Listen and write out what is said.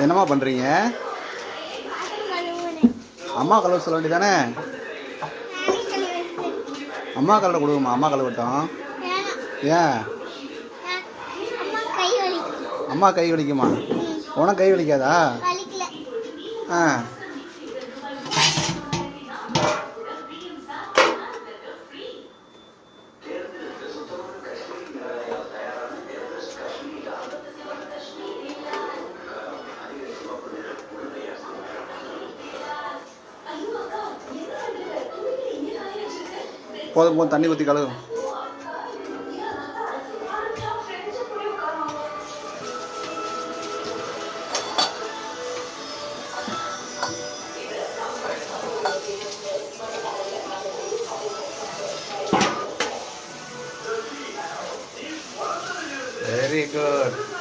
என்னம்மா பண்ணுறீங்க? அம்மா கழுவ சொல்ல வேண்டியதானே? அம்மா கழுவ கொடுங்கம்மா, அம்மா கழுவட்டும். ஏன் அம்மா கை வலிக்குமா? உனக்கு கை வலிக்காதா? ஆ போதும் போதும், தண்ணி ஊற்றி கழுவு. Very good.